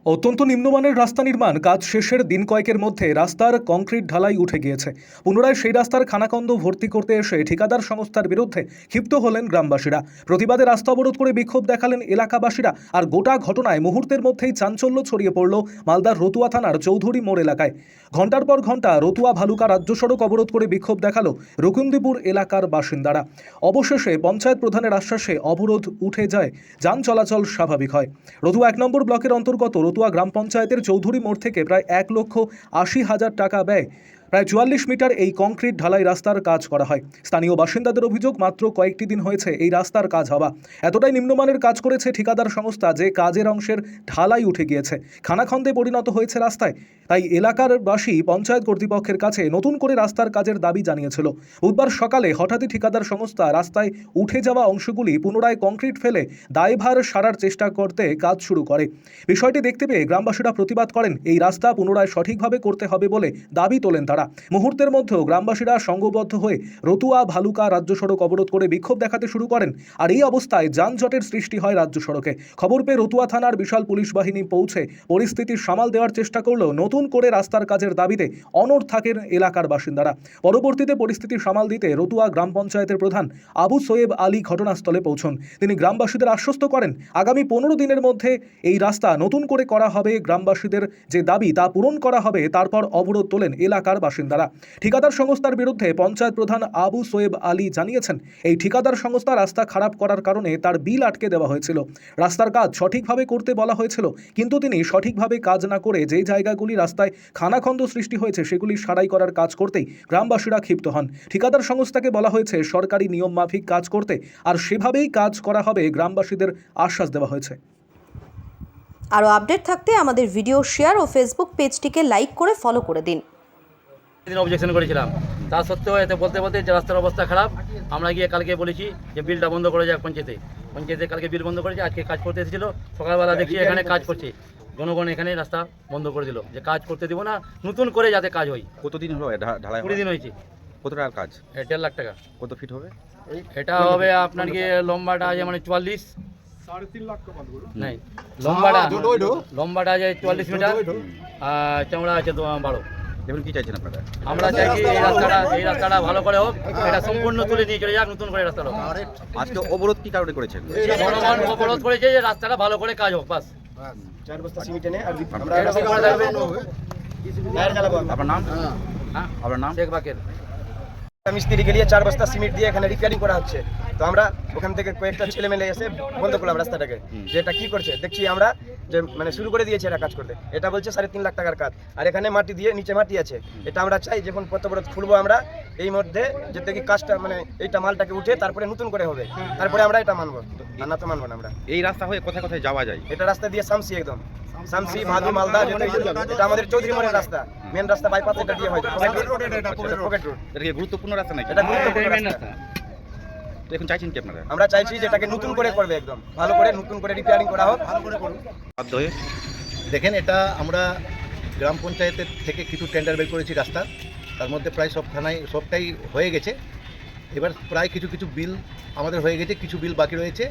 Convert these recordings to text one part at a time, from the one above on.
অত্যন্ত নিম্নমানের রাস্তা নির্মাণ কাজ শেষের দিন কয়েকের মধ্যে রাস্তার কংক্রিট ঢালাই উঠে গিয়েছে। পুনরায় সেই রাস্তার খানাখন্দ ভর্তি করতে এসে ঠিকাদার সংস্থার বিরুদ্ধে ক্ষিপ্ত হলেন গ্রামবাসীরা। প্রতিবাদে রাস্তা অবরোধ করে বিক্ষোভ দেখালেন এলাকাবাসীরা। আর গোটা ঘটনায় মুহূর্তের মধ্যেই চাঞ্চল্য ছড়িয়ে পড়ল মালদার রতুয়া থানার চৌধুরী মোড় এলাকায়। ঘণ্টার পর ঘণ্টা রতুয়া ভালুকা রাজ্য সড়ক অবরোধ করে বিক্ষোভ দেখালো রকুন্দিপুর এলাকার বাসিন্দারা। অবশেষে পঞ্চায়েত প্রধানের আশ্বাসে অবরোধ উঠে যায়, যান চলাচল স্বাভাবিক হয়। রতুয়া ১ নম্বর ব্লকের অন্তর্গত রতুয়া গ্রাম পঞ্চায়েতের চৌধুরী মোড় থেকে প্রায় ১,৮০,০০০ টাকা ব্যয় প্রায় ৪৪ মিটার এই কংক্রিট ঢালাই রাস্তার কাজ করা হয়। স্থানীয় বাসিন্দাদের অভিযোগ, মাত্র কয়েকটি দিন হয়েছে এই রাস্তার কাজ হওয়া। এতটাই নিম্নমানের কাজ করেছে ঠিকাদার সংস্থা যে কাজের অংশের ঢালাই উঠে গিয়েছে, খানাখন্দে পরিণত হয়েছে রাস্তায়। তাই এলাকার বাসী পঞ্চায়েত কর্তৃপক্ষের কাছে নতুন করে রাস্তার কাজের দাবি জানিয়েছিল। বুধবার সকালে হঠাৎই ঠিকাদার সংস্থা রাস্তায় উঠে যাওয়া অংশগুলি পুনরায় কংক্রিট ফেলে দায়ভার সারার চেষ্টা করতে কাজ শুরু করে। বিষয়টি দেখতে পেয়ে গ্রামবাসীরা প্রতিবাদ করেন। এই রাস্তা পুনরায় সঠিকভাবে করতে হবে বলে দাবি তোলেন তারা। মুহূর্তের মধ্যেও গ্রামবাসীরা সংঘবদ্ধ হয়ে রতুয়া ভালুকা রাজ্য সড়ক অবরোধ করে বিক্ষোভ দেখাতে শুরু করেন। আর এই অবস্থায় যানজটের সৃষ্টি হয় রাজ্য সড়কে। খবর পেয়ে রতুয়া থানার বিশাল পুলিশ বাহিনী পৌঁছে পরিস্থিতি সামাল দেওয়ার চেষ্টা করলেও নতুন করে রাস্তার কাজের দাবিতে অনড় থাকেন এলাকার বাসিন্দারা। পরবর্তীতে পরিস্থিতি সামাল দিতে রতুয়া গ্রাম পঞ্চায়েতের প্রধান আবু সোয়েব আলী ঘটনাস্থলে পৌঁছন। তিনি গ্রামবাসীদের আশ্বস্ত করেন, আগামী 15 দিনের মধ্যে এই রাস্তা নতুন করে করা হবে। গ্রামবাসীদের যে দাবি তা পূরণ করা হবে। তারপর অবরোধ তোলেন এলাকার বাসিন্দারা। ঠিকাদার সংস্থার বিরুদ্ধে পঞ্চায়েত প্রধান আবু সোয়েব আলী জানিয়েছেন, এই ঠিকাদার সংস্থা রাস্তা খারাপ করার কারণে তার বিল আটকে দেওয়া হয়েছিল। রাস্তার কাজ সঠিকভাবে করতে বলা হয়েছিল, কিন্তু তিনি সঠিকভাবে কাজ না করে যেই জায়গাগুলি রাস্তায় খানাখন্দ সৃষ্টি হয়েছে সেগুলি সারাই করার কাজ করতেই গ্রামবাসীরা ক্ষিপ্ত হন। ঠিকাদার সংস্থাকে বলা হয়েছে সরকারি নিয়ম মাফিক কাজ করতে, আর সেভাবেই কাজ করা হবে। গ্রামবাসীদের আশ্বাস দেওয়া হয়েছে। আরও আপডেট থাকতে আমাদের ভিডিও শেয়ার ও ফেসবুক পেজটিকে লাইক করে ফলো করে দিন। দিন অবজেকশন করেছিলাম, তা সত্ত্বেও এতে বলতে বলতে যে রাস্তার অবস্থা খারাপ, আমরা গিয়ে কালকে বলেছি যে বিলটা বন্ধ করে যাক পঞ্চায়েতে কালকে বিল বন্ধ করেছে। আজকে কাজ করতে এসেছিলো, সকালবেলা দেখছি এখানে কাজ করছে। জনগণ এখানে রাস্তা বন্ধ করে দিল, যে কাজ করতে দিব না, নতুন করে যাতে কাজ হয়। কতদিন হলো ঢালাই? 20 দিন হয়েছে। কত টাকার কাজ? 1.5 লাখ টাকা। কত ফিট হবে? এটা হবে আপনার গিয়ে লম্বাটা আছে মানে 44, 3.5 লাখ টাকা নাই লম্বাটা আছে 44 মিটার, আর চওড়া আছে 12। দেখুন কি চাইছেন আপনারা? আমরা চাইছি এই রাস্তাটা ভালো করে হোক, এটা সম্পূর্ণ তুলে নিয়ে চলে যাক, নতুন করে রাস্তা হোক। আজকে অবরোধ কি কারণে করেছেন? জনগণ অবরোধ করেছে যে রাস্তাটা ভালো করে কাজ হোক, বাস। 4 বস্তা সিমেন্ট এনে আর আপনার নাম? আপনার নাম? শেখ বাকের। মিস্ত্রিকে নিয়ে 4 বস্তা সিমেন্ট দিয়ে এখানে রিপেয়ারিং করা হচ্ছে। তো আমরা ওখান থেকে কয়েকটা ছেলে মেলে এসে বন্ধ করলাম রাস্তাটাকে, যে এটা কি করছে দেখছি আমরা, যে মানে শুরু করে দিয়েছে এটা কাজ করতে। এটা বলছে 3.5 লাখ টাকার কাজ, আর এখানে মাটি দিয়ে নিচে মাটি আছে। এটা আমরা চাই যখন পত্রবরোধ খুলবো আমরা এই মধ্যে, যে দেখি কাজটা মানে এইটা মালটাকে উঠে তারপরে নতুন করে হবে, তারপরে আমরা এটা মানবো, আর না তো মানবো না আমরা। এই রাস্তা হয়ে কোথায় কোথায় যাওয়া যায়? এটা রাস্তা দিয়ে শামসি, একদম শামসি, ভাদু, মালদা, এটা আমাদের চৌধুরী মোড়ের রাস্তা, মেন রাস্তা বাইপাস এটা দিয়ে হয়। পকেট রোড এটা কি গুরুত্বপূর্ণ রাস্তা নাকি? এটা গুরুত্বপূর্ণ রাস্তা। তো এখন চাইছেন কি আপনারা? আমরা চাইছি যে এটাকে নতুন করে করবে, একদম ভালো করে নতুন করে রিপেয়ারিং করা হোক, ভালো করে করুন। বাধ্য হয়ে দেখেন, এটা আমরা গ্রাম পঞ্চায়েতের থেকে কিছু টেন্ডার বের করেছি রাস্তার, তার মধ্যে প্রায় সবটাই হয়ে গেছে। এবার প্রায় কিছু বিল আমাদের হয়ে গেছে, কিছু বিল বাকি রয়েছে।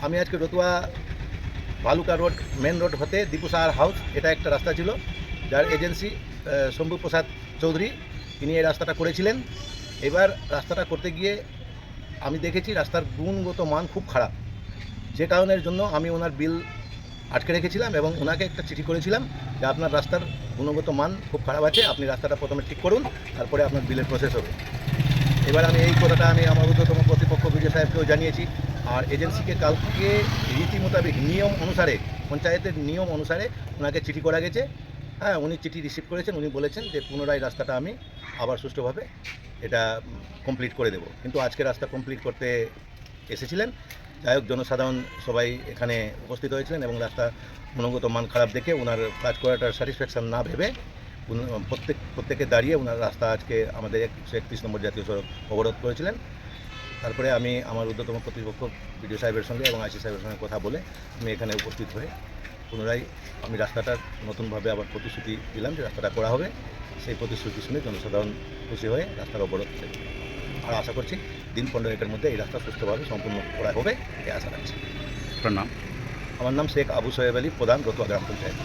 আমি আজকে Ratua Bhaluka road main road হতে দীপু সাহার হাউস, এটা একটা রাস্তা ছিল যার এজেন্সি শম্ভু প্রসাদ চৌধুরী, তিনি এই রাস্তাটা করেছিলেন। এবার রাস্তাটা করতে গিয়ে আমি দেখেছি রাস্তার গুণগত মান খুব খারাপ, যে কারণের জন্য আমি ওনার বিল আটকে রেখেছিলাম এবং ওনাকে একটা চিঠি করেছিলাম যে আপনার রাস্তার গুণগত মান খুব খারাপ আছে, আপনি রাস্তাটা প্রথমে ঠিক করুন, তারপরে আপনার বিলের প্রসেস হবে। এবার আমি এই কথাটা আমি আমার ঊর্ধ্বতম কর্তৃপক্ষ বিজয় সাহেবকেও জানিয়েছি, আর এজেন্সিকে কালকে রীতি মোতাবেক নিয়ম অনুসারে, পঞ্চায়েতের নিয়ম অনুসারে ওনাকে চিঠি করা গেছে। হ্যাঁ, উনি চিঠি রিসিভ করেছেন, উনি বলেছেন যে পুনরায় রাস্তাটা আমি আবার সুষ্ঠুভাবে এটা কমপ্লিট করে দেব। কিন্তু আজকে রাস্তা কমপ্লিট করতে এসেছিলেন, যাই হোক জনসাধারণ সবাই এখানে উপস্থিত হয়েছিলেন এবং রাস্তা গুণগত মান খারাপ দেখে ওনার কাজ করাটার স্যাটিসফ্যাকশান না ভেবে প্রত্যেকে দাঁড়িয়ে ওনার রাস্তা আজকে আমাদের 131 নম্বর জাতীয় সড়ক অবরোধ করেছিলেন। তারপরে আমি আমার ঊর্ধ্বতম কর্তৃপক্ষ বিডিও সাহেবের সঙ্গে এবং আইসি সাহেবের সঙ্গে কথা বলে আমি এখানে উপস্থিত হয়ে পুনরায় আমি রাস্তাটার নতুনভাবে আবার প্রতিশ্রুতি দিলাম যে রাস্তাটা করা হবে। সেই প্রতিশ্রুতি শুনে জনসাধারণ খুশি হয়ে রাস্তার অবরোধ করে, আর আশা করছি দিন 15 মধ্যে এই রাস্তা সুস্থভাবে সম্পূর্ণ করা হবে এই আশা রাখছি। আপনার নাম? আমার নাম শেখ আবু সোহেব আলী, প্রধান রতুয়া গ্রাম পঞ্চায়েত।